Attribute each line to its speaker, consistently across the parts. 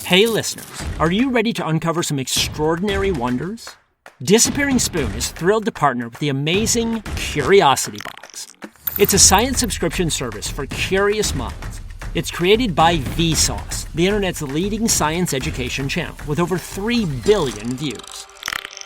Speaker 1: Hey listeners, are you ready to uncover some extraordinary wonders? Disappearing Spoon is thrilled to partner with the amazing Curiosity Box. It's a science subscription service for curious minds. It's created by Vsauce, the internet's leading science education channel, with over 3 billion views.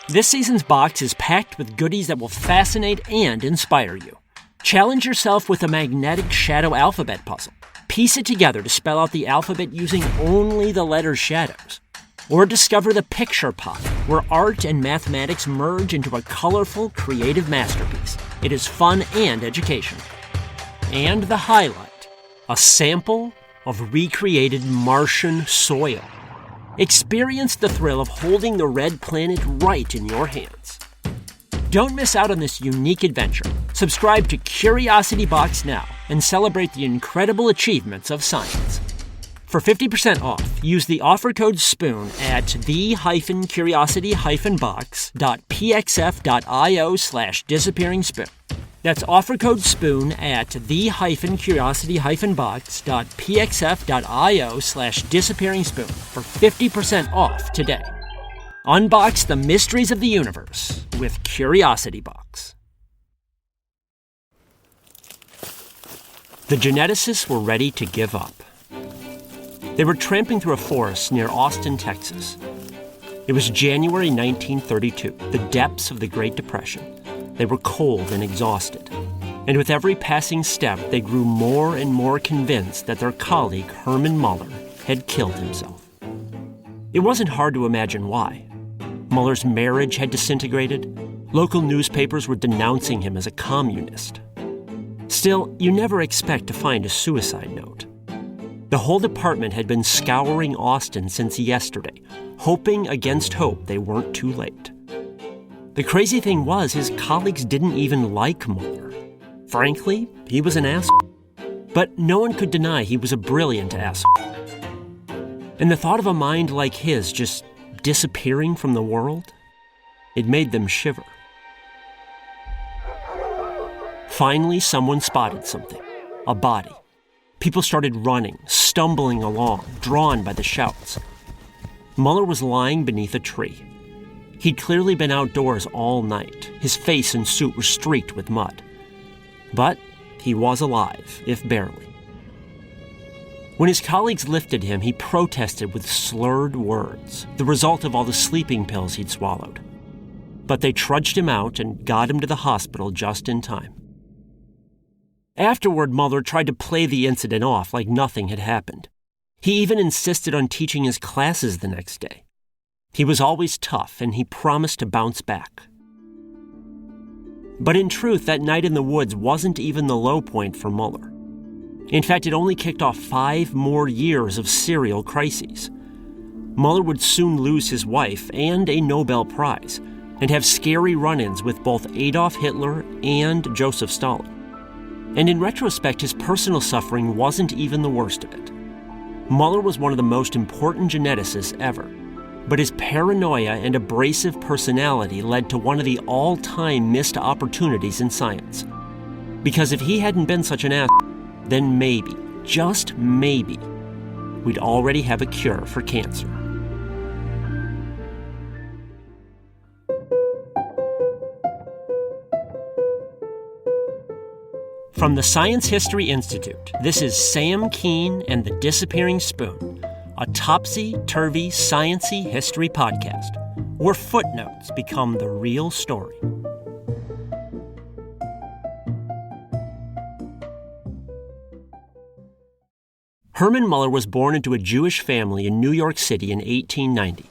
Speaker 1: This season's box is packed with goodies that will fascinate and inspire you. Challenge yourself with a magnetic shadow alphabet puzzle. Piece it together to spell out the alphabet using only the letter shadows. Or discover the picture pot, where art and mathematics merge into a colorful, creative masterpiece. It is fun and educational. And the highlight, a sample of recreated Martian soil. Experience the thrill of holding the red planet right in your hands. Don't miss out on this unique adventure. Subscribe to Curiosity Box now and celebrate the incredible achievements of science. For 50% off, use the offer code SPOON at the-curiosity-box.pxf.io/disappearingspoon. That's offer code SPOON at the-curiosity-box.pxf.io/disappearingspoon for 50% off today. Unbox the mysteries of the universe with Curiosity Box. The geneticists were ready to give up. They were tramping through a forest near Austin, Texas. It was January 1932, the depths of the Great Depression. They were cold and exhausted. And with every passing step, they grew more and more convinced that their colleague, Herman Muller, had killed himself. It wasn't hard to imagine why. Muller's marriage had disintegrated. Local newspapers were denouncing him as a communist. Still, you never expect to find a suicide note. The whole department had been scouring Austin since yesterday, hoping against hope they weren't too late. The crazy thing was, his colleagues didn't even like Muller. Frankly, he was an asshole. But no one could deny he was a brilliant asshole. And the thought of a mind like his just disappearing from the world, it made them shiver. Finally, someone spotted something. A body. People started running, stumbling along, drawn by the shouts. Muller was lying beneath a tree. He'd clearly been outdoors all night. His face and suit were streaked with mud. But he was alive, if barely. When his colleagues lifted him, he protested with slurred words, the result of all the sleeping pills he'd swallowed. But they trudged him out and got him to the hospital just in time. Afterward, Muller tried to play the incident off like nothing had happened. He even insisted on teaching his classes the next day. He was always tough, and he promised to bounce back. But in truth, that night in the woods wasn't even the low point for Muller. In fact, it only kicked off 5 more years of serial crises. Muller would soon lose his wife and a Nobel Prize, and have scary run-ins with both Adolf Hitler and Joseph Stalin. And in retrospect, his personal suffering wasn't even the worst of it. Muller was one of the most important geneticists ever, but his paranoia and abrasive personality led to one of the all-time missed opportunities in science. Because if he hadn't been such an ass, then maybe, just maybe, we'd already have a cure for cancer. From the Science History Institute, this is Sam Keane and the Disappearing Spoon, a topsy-turvy, science-y history podcast, where footnotes become the real story. Herman Muller was born into a Jewish family in New York City in 1890.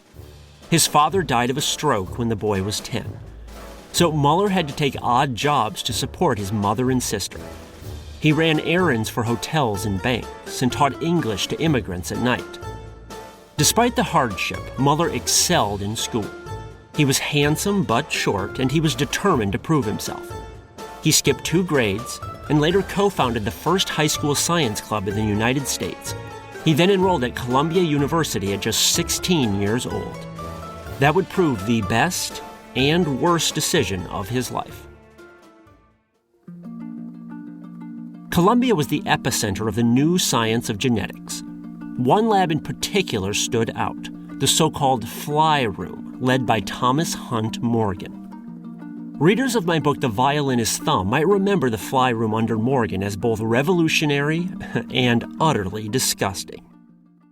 Speaker 1: His father died of a stroke when the boy was 10. So Muller had to take odd jobs to support his mother and sister. He ran errands for hotels and banks and taught English to immigrants at night. Despite the hardship, Muller excelled in school. He was handsome but short, and he was determined to prove himself. He skipped 2 grades and later co-founded the first high school science club in the United States. He then enrolled at Columbia University at just 16 years old. That would prove the best and worst decision of his life. Columbia was the epicenter of the new science of genetics. One lab in particular stood out, the so-called fly room, led by Thomas Hunt Morgan. Readers of my book, The Violinist's Thumb, might remember the fly room under Morgan as both revolutionary and utterly disgusting.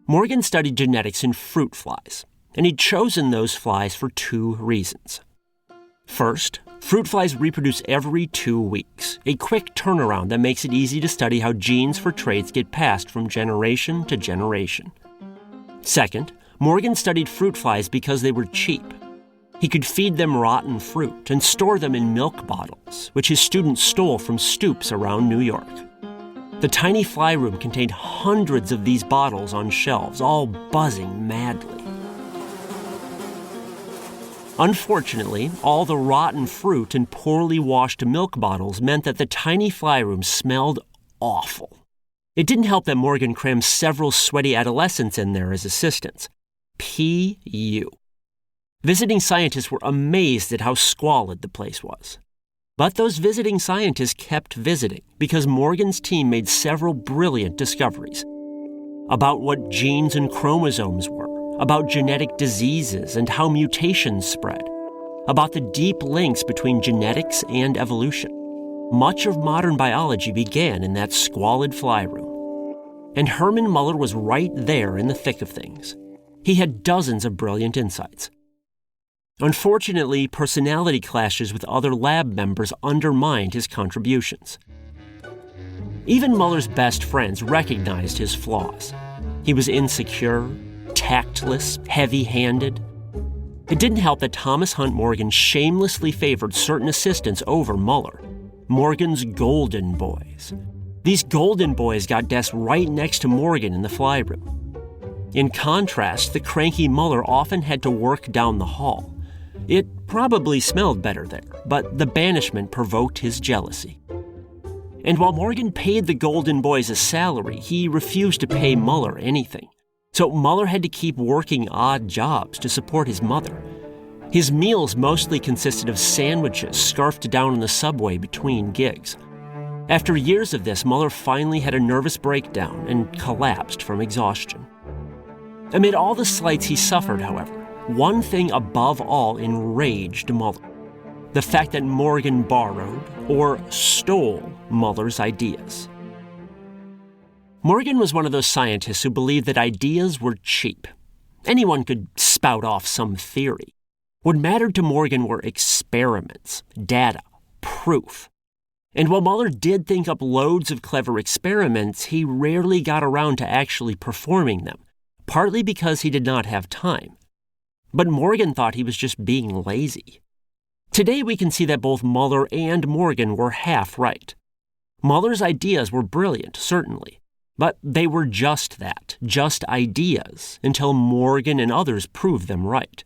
Speaker 1: Morgan studied genetics in fruit flies, and he'd chosen those flies for 2 reasons. First, fruit flies reproduce every 2 weeks, a quick turnaround that makes it easy to study how genes for traits get passed from generation to generation. Second, Morgan studied fruit flies because they were cheap. He could feed them rotten fruit and store them in milk bottles, which his students stole from stoops around New York. The tiny fly room contained hundreds of these bottles on shelves, all buzzing madly. Unfortunately, all the rotten fruit and poorly washed milk bottles meant that the tiny fly room smelled awful. It didn't help that Morgan crammed several sweaty adolescents in there as assistants. P.U. Visiting scientists were amazed at how squalid the place was. But those visiting scientists kept visiting because Morgan's team made several brilliant discoveries about what genes and chromosomes were, about genetic diseases and how mutations spread, about the deep links between genetics and evolution. Much of modern biology began in that squalid fly room. And Hermann Muller was right there in the thick of things. He had dozens of brilliant insights. Unfortunately, personality clashes with other lab members undermined his contributions. Even Muller's best friends recognized his flaws. He was insecure, tactless, heavy-handed. It didn't help that Thomas Hunt Morgan shamelessly favored certain assistants over Muller, Morgan's golden boys. These golden boys got desks right next to Morgan in the fly room. In contrast, the cranky Muller often had to work down the hall. It probably smelled better there, but the banishment provoked his jealousy. And while Morgan paid the golden boys a salary, he refused to pay Muller anything. So Muller had to keep working odd jobs to support his mother. His meals mostly consisted of sandwiches scarfed down on the subway between gigs. After years of this, Muller finally had a nervous breakdown and collapsed from exhaustion. Amid all the slights he suffered, however, one thing above all enraged Muller: the fact that Morgan borrowed or stole Muller's ideas. Morgan was one of those scientists who believed that ideas were cheap. Anyone could spout off some theory. What mattered to Morgan were experiments, data, proof. And while Muller did think up loads of clever experiments, he rarely got around to actually performing them, partly because he did not have time. But Morgan thought he was just being lazy. Today we can see that both Muller and Morgan were half right. Muller's ideas were brilliant, certainly, but they were just that, just ideas, until Morgan and others proved them right.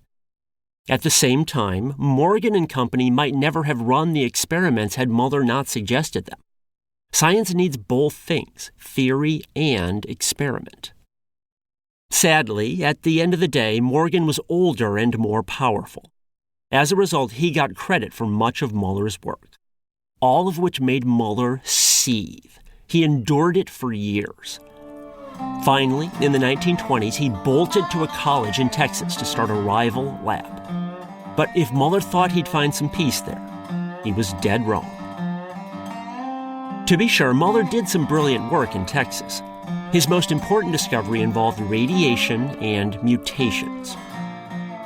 Speaker 1: At the same time, Morgan and company might never have run the experiments had Muller not suggested them. Science needs both things, theory and experiment. Sadly, at the end of the day, Morgan was older and more powerful. As a result, he got credit for much of Muller's work, all of which made Muller seethe. He endured it for years. Finally, in the 1920s, he bolted to a college in Texas to start a rival lab. But if Muller thought he'd find some peace there, he was dead wrong. To be sure, Muller did some brilliant work in Texas. His most important discovery involved radiation and mutations.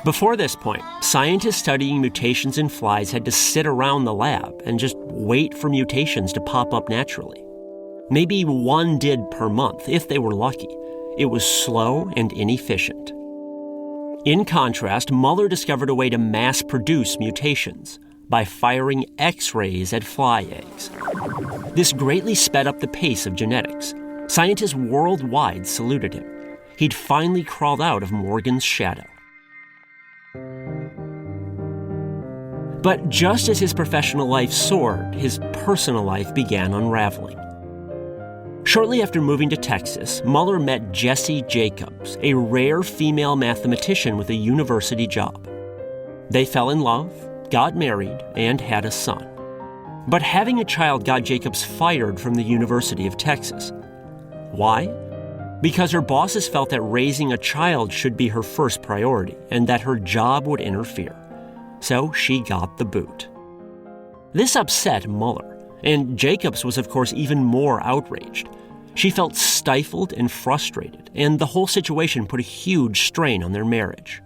Speaker 1: Before this point, scientists studying mutations in flies had to sit around the lab and just wait for mutations to pop up naturally. Maybe one did per month, if they were lucky. It was slow and inefficient. In contrast, Muller discovered a way to mass-produce mutations by firing X-rays at fly eggs. This greatly sped up the pace of genetics. Scientists worldwide saluted him. He'd finally crawled out of Morgan's shadow. But just as his professional life soared, his personal life began unraveling. Shortly after moving to Texas, Muller met Jessie Jacobs, a rare female mathematician with a university job. They fell in love, got married, and had a son. But having a child got Jacobs fired from the University of Texas. Why? because her bosses felt that raising a child should be her first priority and that her job would interfere. So she got the boot. This upset Mueller, and Jacobs was of course even more outraged. She felt stifled and frustrated, and the whole situation put a huge strain on their marriage.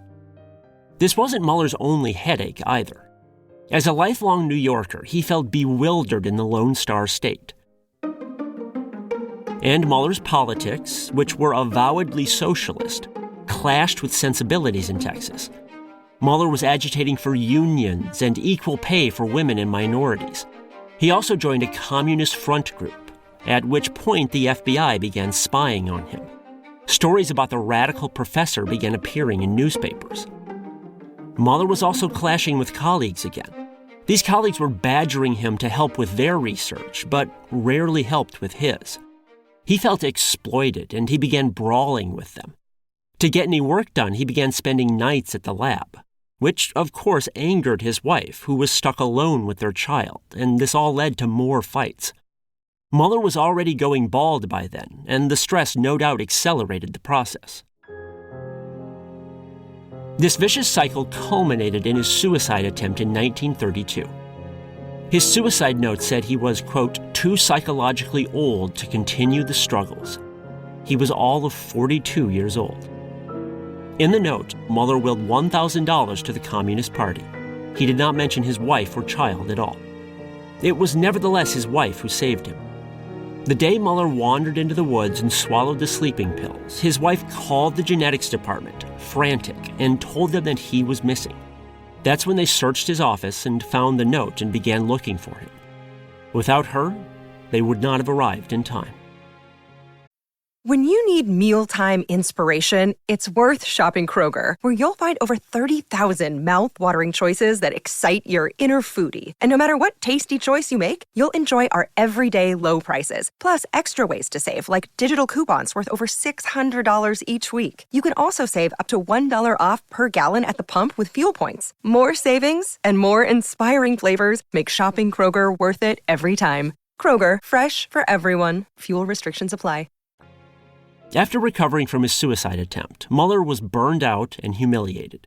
Speaker 1: This wasn't Mueller's only headache either. As a lifelong New Yorker, he felt bewildered in the Lone Star State. And Mueller's politics, which were avowedly socialist, clashed with sensibilities in Texas. Mueller was agitating for unions and equal pay for women and minorities. He also joined a communist front group, at which point the FBI began spying on him. Stories about the radical professor began appearing in newspapers. Mueller was also clashing with colleagues again. These colleagues were badgering him to help with their research, but rarely helped with his. He felt exploited, and he began brawling with them. To get any work done, he began spending nights at the lab, which of course angered his wife, who was stuck alone with their child, and this all led to more fights. Mueller was already going bald by then, and the stress no doubt accelerated the process. This vicious cycle culminated in his suicide attempt in 1932. His suicide note said he was, quote, too psychologically old to continue the struggles. He was all of 42 years old. In the note, Mueller willed $1,000 to the Communist Party. He did not mention his wife or child at all. It was nevertheless his wife who saved him. The day Mueller wandered into the woods and swallowed the sleeping pills, his wife called the genetics department, frantic, and told them that he was missing. That's when they searched his office and found the note and began looking for him. Without her, they would not have arrived in time.
Speaker 2: When you need mealtime inspiration, it's worth shopping Kroger, where you'll find over 30,000 mouth-watering choices that excite your inner foodie. And no matter what tasty choice you make, you'll enjoy our everyday low prices, plus extra ways to save, like digital coupons worth over $600 each week. You can also save up to $1 off per gallon at the pump with fuel points. More savings and more inspiring flavors make shopping Kroger worth it every time. Kroger, fresh for everyone. Fuel restrictions apply.
Speaker 1: After recovering from his suicide attempt, Mueller was burned out and humiliated.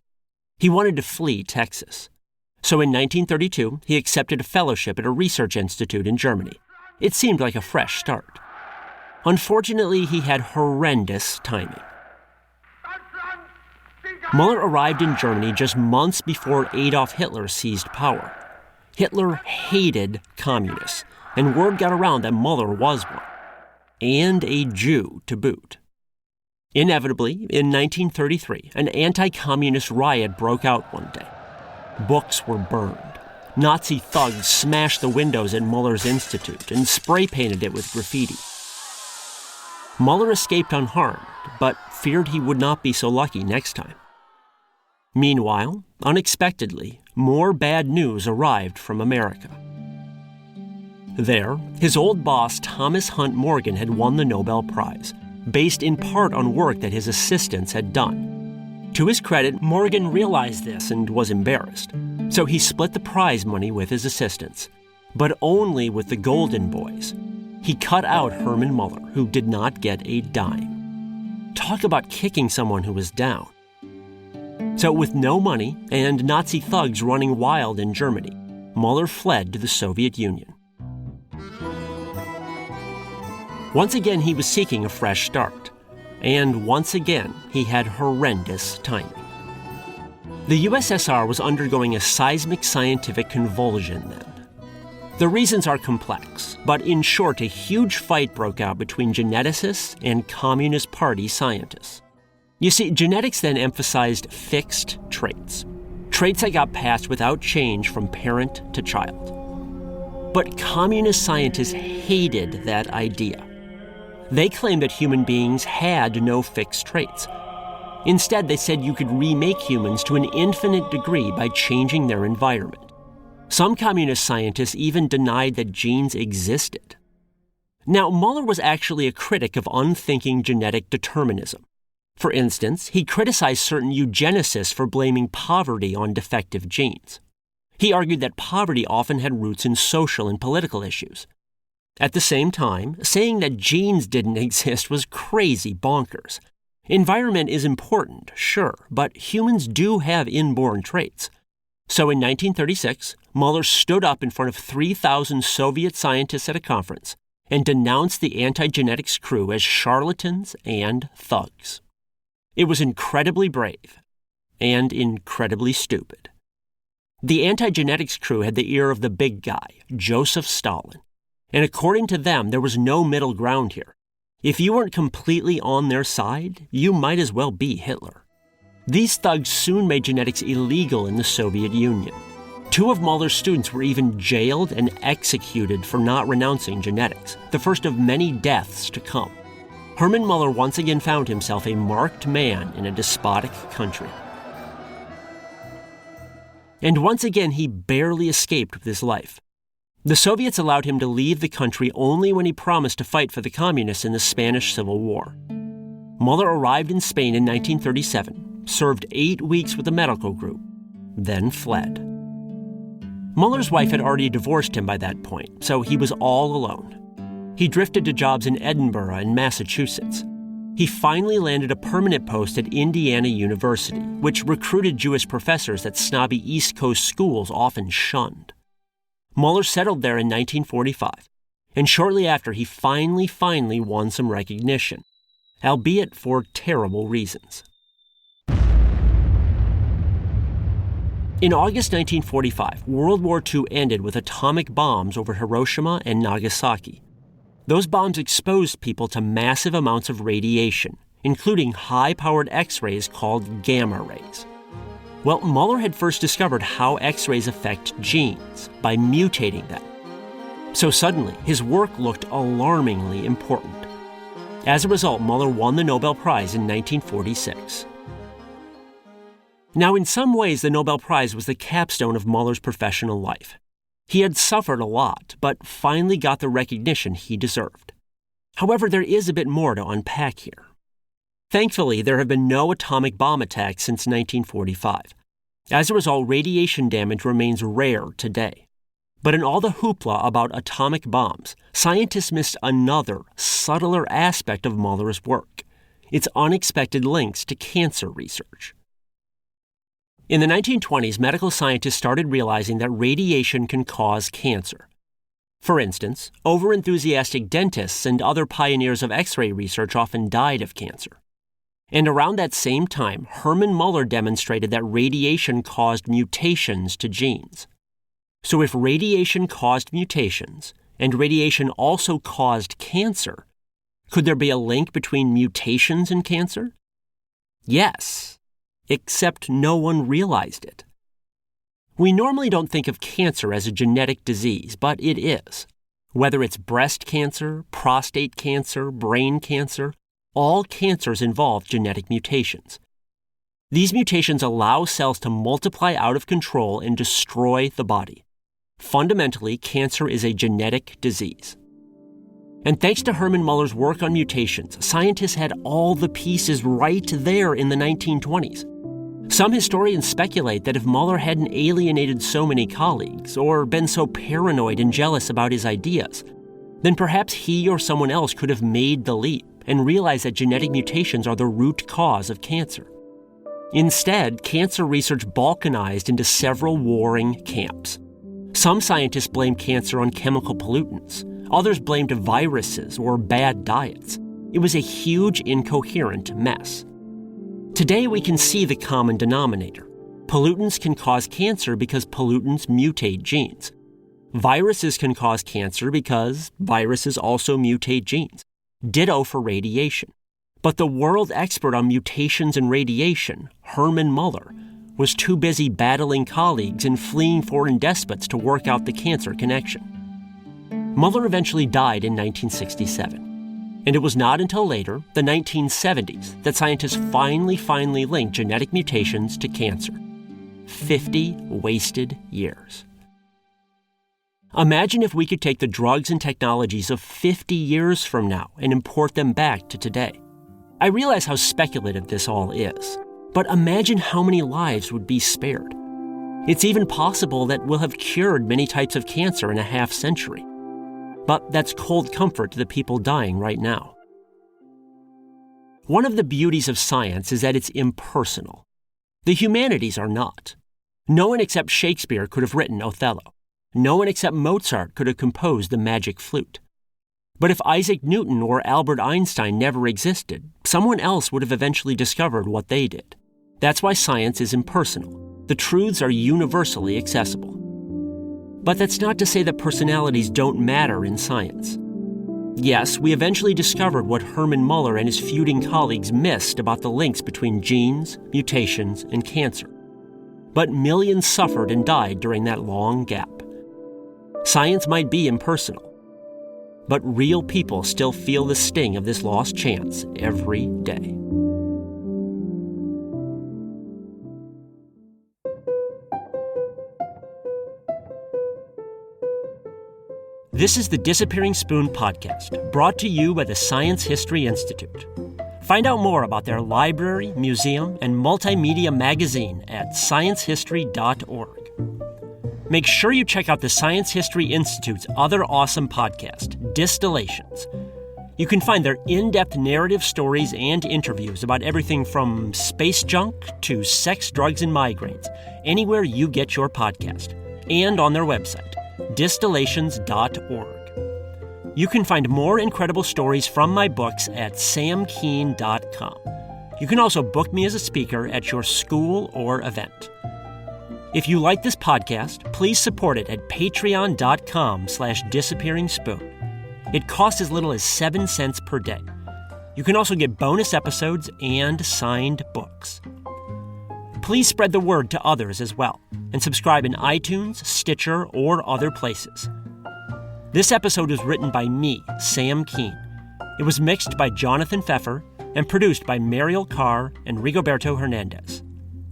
Speaker 1: He wanted to flee Texas. So in 1932, he accepted a fellowship at a research institute in Germany. It seemed like a fresh start. Unfortunately, he had horrendous timing. Mueller arrived in Germany just months before Adolf Hitler seized power. Hitler hated communists, and word got around that Mueller was one. And a Jew to boot. Inevitably, in 1933, an anti-communist riot broke out one day. Books were burned. Nazi thugs smashed the windows at Mueller's institute and spray-painted it with graffiti. Mueller escaped unharmed, but feared he would not be so lucky next time. Meanwhile, unexpectedly, more bad news arrived from America. There, his old boss Thomas Hunt Morgan had won the Nobel Prize, based in part on work that his assistants had done. To his credit, Morgan realized this and was embarrassed, so he split the prize money with his assistants, but only with the Golden Boys. He cut out Herman Mueller, who did not get a dime. Talk about kicking someone who was down. So with no money and Nazi thugs running wild in Germany, Mueller fled to the Soviet Union. Once again, he was seeking a fresh start. And once again, he had horrendous timing. The USSR was undergoing a seismic scientific convulsion then. The reasons are complex, but in short, a huge fight broke out between geneticists and Communist Party scientists. You see, genetics then emphasized fixed traits that got passed without change from parent to child. But communist scientists hated that idea. They claimed that human beings had no fixed traits. Instead, they said you could remake humans to an infinite degree by changing their environment. Some communist scientists even denied that genes existed. Now, Mueller was actually a critic of unthinking genetic determinism. For instance, he criticized certain eugenicists for blaming poverty on defective genes. He argued that poverty often had roots in social and political issues. At the same time, saying that genes didn't exist was crazy bonkers. Environment is important, sure, but humans do have inborn traits. So in 1936, Mueller stood up in front of 3,000 Soviet scientists at a conference and denounced the anti-genetics crew as charlatans and thugs. It was incredibly brave and incredibly stupid. The anti-genetics crew had the ear of the big guy, Joseph Stalin, and according to them, there was no middle ground here. If you weren't completely on their side, you might as well be Hitler. These thugs soon made genetics illegal in the Soviet Union. 2 of Mueller's students were even jailed and executed for not renouncing genetics, the first of many deaths to come. Hermann Mueller once again found himself a marked man in a despotic country. And once again, he barely escaped with his life. The Soviets allowed him to leave the country only when he promised to fight for the communists in the Spanish Civil War. Mueller arrived in Spain in 1937, served 8 weeks with a medical group, then fled. Mueller's wife had already divorced him by that point, so he was all alone. He drifted to jobs in Edinburgh and Massachusetts. He finally landed a permanent post at Indiana University, which recruited Jewish professors that snobby East Coast schools often shunned. Mueller settled there in 1945, and shortly after he finally won some recognition, albeit for terrible reasons. In August 1945, World War II ended with atomic bombs over Hiroshima and Nagasaki. Those bombs exposed people to massive amounts of radiation, including high-powered X-rays called gamma rays. Well, Mueller had first discovered how X-rays affect genes by mutating them. So suddenly, his work looked alarmingly important. As a result, Mueller won the Nobel Prize in 1946. Now, in some ways, the Nobel Prize was the capstone of Mueller's professional life. He had suffered a lot, but finally got the recognition he deserved. However, there is a bit more to unpack here. Thankfully, there have been no atomic bomb attacks since 1945. As a result, radiation damage remains rare today. But in all the hoopla about atomic bombs, scientists missed another, subtler aspect of Mueller's work: its unexpected links to cancer research. In the 1920s, medical scientists started realizing that radiation can cause cancer. For instance, overenthusiastic dentists and other pioneers of X-ray research often died of cancer. And around that same time, Hermann Mueller demonstrated that radiation caused mutations to genes. So if radiation caused mutations, and radiation also caused cancer, could there be a link between mutations and cancer? Yes, except no one realized it. We normally don't think of cancer as a genetic disease, but it is. Whether it's breast cancer, prostate cancer, brain cancer, all cancers involve genetic mutations. These mutations allow cells to multiply out of control and destroy the body. Fundamentally, cancer is a genetic disease. And thanks to Hermann Mueller's work on mutations, scientists had all the pieces right there in the 1920s. Some historians speculate that if Mueller hadn't alienated so many colleagues, or been so paranoid and jealous about his ideas, then perhaps he or someone else could have made the leap and realized that genetic mutations are the root cause of cancer. Instead, cancer research balkanized into several warring camps. Some scientists blamed cancer on chemical pollutants. Others blamed viruses or bad diets. It was a huge, incoherent mess. Today, we can see the common denominator. Pollutants can cause cancer because pollutants mutate genes. Viruses can cause cancer because viruses also mutate genes. Ditto for radiation. But the world expert on mutations and radiation, Hermann Mueller, was too busy battling colleagues and fleeing foreign despots to work out the cancer connection. Mueller eventually died in 1967. And it was not until later, the 1970s, that scientists finally linked genetic mutations to cancer. 50 wasted years. Imagine if we could take the drugs and technologies of 50 years from now and import them back to today. I realize how speculative this all is, but imagine how many lives would be spared. It's even possible that we'll have cured many types of cancer in a half century. But that's cold comfort to the people dying right now. One of the beauties of science is that it's impersonal. The humanities are not. No one except Shakespeare could have written Othello. No one except Mozart could have composed the Magic Flute. But if Isaac Newton or Albert Einstein never existed, someone else would have eventually discovered what they did. That's why science is impersonal. The truths are universally accessible. But that's not to say that personalities don't matter in science. Yes, we eventually discovered what Herman Muller and his feuding colleagues missed about the links between genes, mutations, and cancer. But millions suffered and died during that long gap. Science might be impersonal, but real people still feel the sting of this lost chance every day. This is the Disappearing Spoon podcast, brought to you by the Science History Institute. Find out more about their library, museum, and multimedia magazine at sciencehistory.org. Make sure you check out the Science History Institute's other awesome podcast, Distillations. You can find their in-depth narrative stories and interviews about everything from space junk to sex, drugs, and migraines, anywhere you get your podcast, and on their website, distillations.org. You can find more incredible stories from my books at samkeen.com. You can also book me as a speaker at your school or event. If you like this podcast, please support it at patreon.com/disappearingspoon. It costs as little as 7 cents per day. You can also get bonus episodes and signed books. Please spread the word to others as well, and subscribe in iTunes, Stitcher, or other places. This episode was written by me, Sam Keen. It was mixed by Jonathan Pfeffer and produced by Mariel Carr and Rigoberto Hernandez.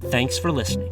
Speaker 1: Thanks for listening.